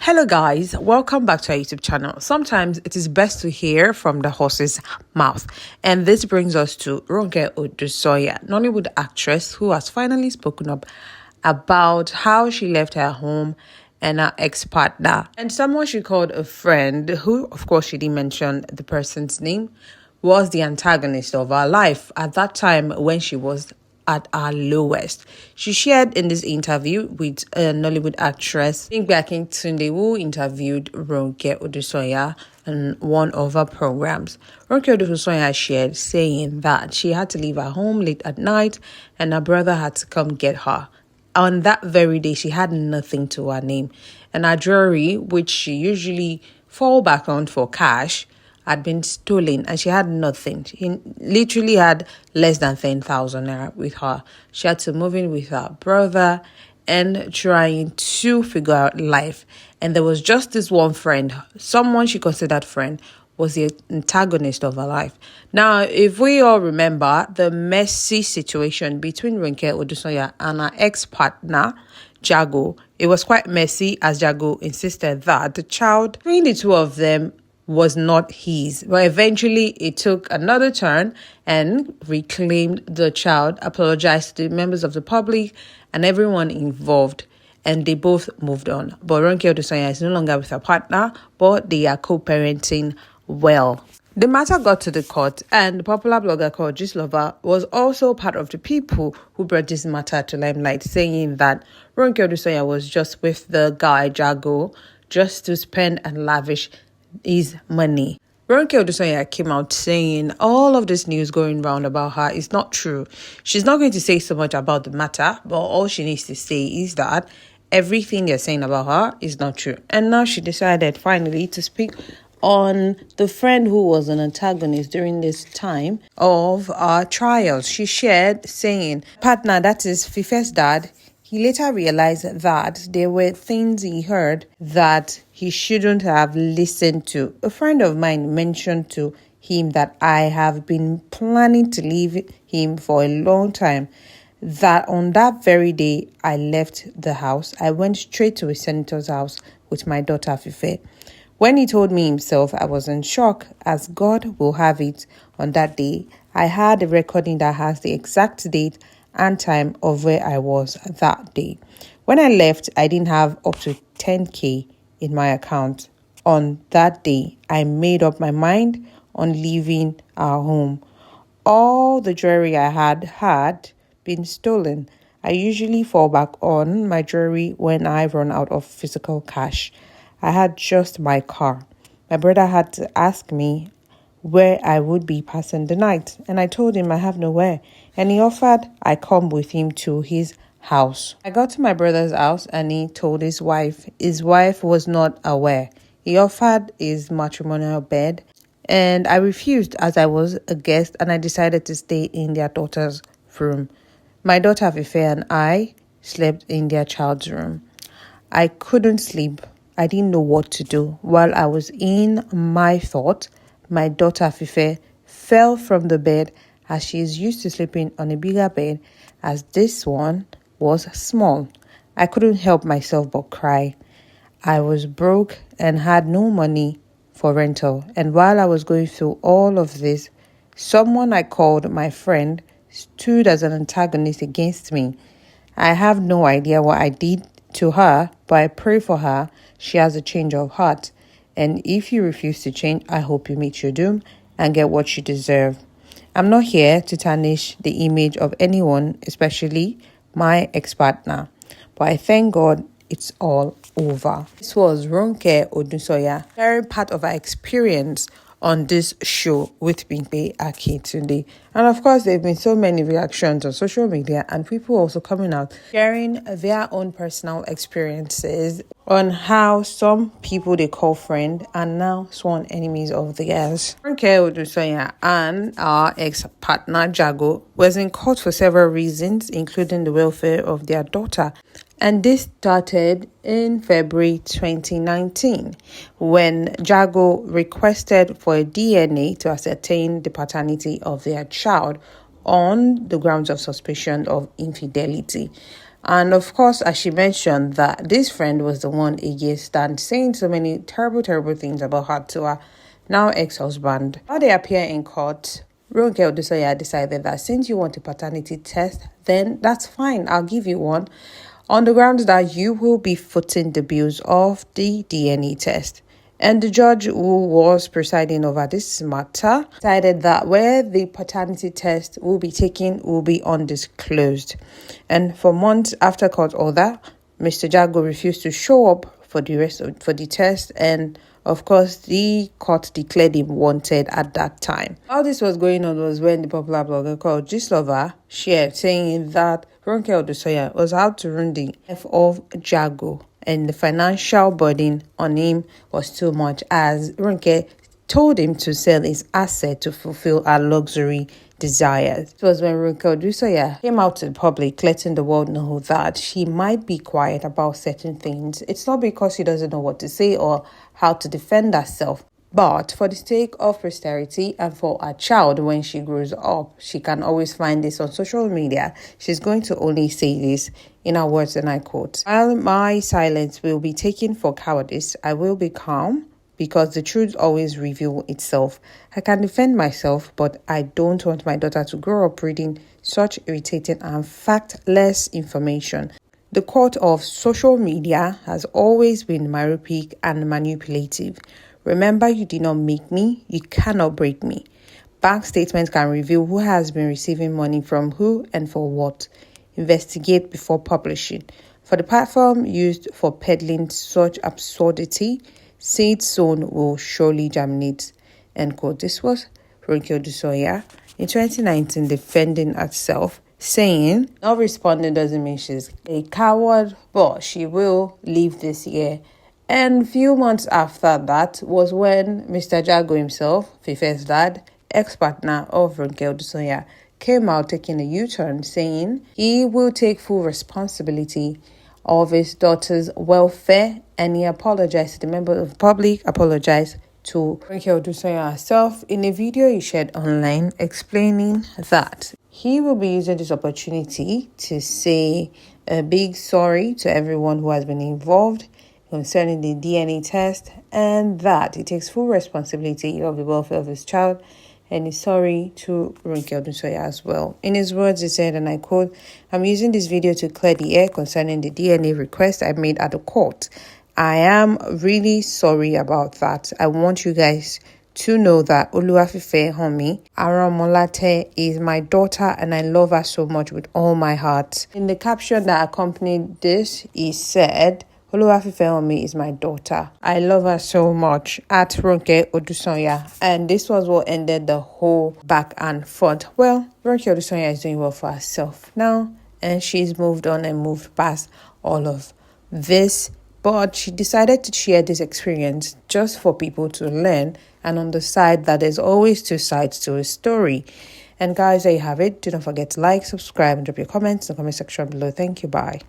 Hello guys, welcome back to our YouTube channel. Sometimes it is best to hear from the horse's mouth. And this brings us to Ronke Odusanya, Nollywood actress who has finally spoken up about how she left her home and her ex-partner. And someone she called a friend, who of course she didn't mention the person's name, was the antagonist of her life at that time when she was at her lowest. She shared in this interview with a Nollywood actress, Tunde, who interviewed Ronke Odusanya on one of her programs. Ronke Odusanya shared saying that she had to leave her home late at night and her brother had to come get her. On that very day, she had nothing to her name, and her jewelry, which she usually fall back on for cash, had been stolen, and she had nothing. She literally had less than 10,000 naira with her. She had to move in with her brother and trying to figure out life. And there was just this one friend, someone she considered friend, was the antagonist of her life. Now, if we all remember the messy situation between Ronke Odusanya and her ex-partner, Jago, it was quite messy as Jago insisted that the child between the two of them was not his. But eventually it took another turn and reclaimed the child, apologized to the members of the public and everyone involved, and they both moved on. But Ronke Odusanya is no longer with her partner, but they are co-parenting well. The matter got to the court, and the popular blogger called Gislova was also part of the people who brought this matter to limelight, saying that Ronke Odusanya was just with the guy Jago just to spend and lavish his money. Ronke Odusanya came out saying all of this news going round about her is not true. She's not going to say so much about the matter, but all she needs to say is that everything they're saying about her is not true. And now she decided finally to speak on the friend who was an antagonist during this time of our trials. She shared saying, partner, that is Fife's dad, he later realized that there were things he heard that he shouldn't have listened to. A friend of mine mentioned to him that I have been planning to leave him for a long time. That on that very day I left the house, I went straight to a senator's house with my daughter Fife. When he told me himself, I was in shock. As God will have it, on that day, I had a recording that has the exact date and time of where I was that day. When I left, I didn't have up to 10k in my account. On that day, I made up my mind on leaving our home. All the jewelry I had been stolen. I usually fall back on my jewelry when I run out of physical cash. I had just my car. My brother had to ask me where I would be passing the night, and I told him I have nowhere, and he offered I come with him to his house. I got to my brother's house and he told his wife. His wife was not aware. He offered his matrimonial bed, and I refused as I was a guest, and I decided to stay in their daughter's room. My daughter Fife and I slept in their child's room. I couldn't sleep. I didn't know what to do. While I was in my thought, my daughter Fife fell from the bed as she is used to sleeping on a bigger bed as this one was small. I couldn't help myself but cry. I was broke and had no money for rental. And while I was going through all of this, someone I called my friend stood as an antagonist against me. I have no idea what I did to her, but I pray for her. She has a change of heart. And if you refuse to change, I hope you meet your doom and get what you deserve. I'm not here to tarnish the image of anyone, especially my ex-partner. But I thank God it's all over. This was Ronke Odusanya, sharing part of her experience on this show with Bimpe Akintunde. And of course, there have been so many reactions on social media and people also coming out sharing their own personal experiences on how some people they call friend are now sworn enemies of theirs. Ronke Odusanya and our ex-partner Jago was in court for several reasons, including the welfare of their daughter. And this started in February 2019 when Jago requested for a DNA to ascertain the paternity of their child on the grounds of suspicion of infidelity. And of course, as she mentioned, that this friend was the one against and saying so many terrible, terrible things about her to her now ex-husband. While they appear in court, Ronke Odusanya decided that since you want a paternity test, then that's fine. I'll give you one on the grounds that you will be footing the bills of the DNA test. And the judge who was presiding over this matter decided that where the paternity test will be taken will be undisclosed. And for months after court order, Mr. Jago refused to show up for the test, and of course the court declared him wanted at that time. All this was going on was when the popular blogger called Gislover shared saying that Ronke Odusanya was out to ruin the life of Jago, and the financial burden on him was too much, as Ronke told him to sell his asset to fulfill her luxury desires. It was when Ronke Odusanya came out to the public, letting the world know that she might be quiet about certain things. It's not because she doesn't know what to say or how to defend herself, but for the sake of posterity and for her child when she grows up, she can always find this on social media. She's going to only say this in her words, and I quote, "While my silence will be taken for cowardice, I will be calm because the truth always reveals itself. I can defend myself, but I don't want my daughter to grow up reading such irritating and factless information. The court of social media has always been myopic and manipulative. Remember, you did not make me, you cannot break me. Bank statements can reveal who has been receiving money from who and for what. Investigate before publishing. For the platform used for peddling such absurdity, seed sown will surely germinate." End quote. This was Ronke Odusanya in 2019 defending herself, saying not responding doesn't mean she's a coward, but she will leave this year. And a few months after that was when Mr. Jago himself, Fife's dad, ex-partner of Ronke Odusanya, came out taking a U-turn, saying he will take full responsibility of his daughter's welfare, and he apologized to the member of the public, apologized to Ronke Odusanya herself in a video he shared online, explaining that he will be using this opportunity to say a big sorry to everyone who has been involved concerning the DNA test, and that he takes full responsibility of the welfare of his child, and is sorry to Ronke Odusanya as well. In his words, he said, and I quote, "I'm using this video to clear the air concerning the DNA request I made at the court. I am really sorry about that. I want you guys to know that Oluwafife Homi Aramolate is my daughter, and I love her so much with all my heart." In the caption that accompanied this, he said, "Oluwafife Homi is my daughter. I love her so much," at Ronke Odusanya. And this was what ended the whole back and forth. Well, Ronke Odusanya is doing well for herself now, and she's moved on and moved past all of this. But she decided to share this experience just for people to learn and understand that there's always two sides to a story. And guys, there you have it. Do not forget to like, subscribe, and drop your comments in the comment section below. Thank you. Bye.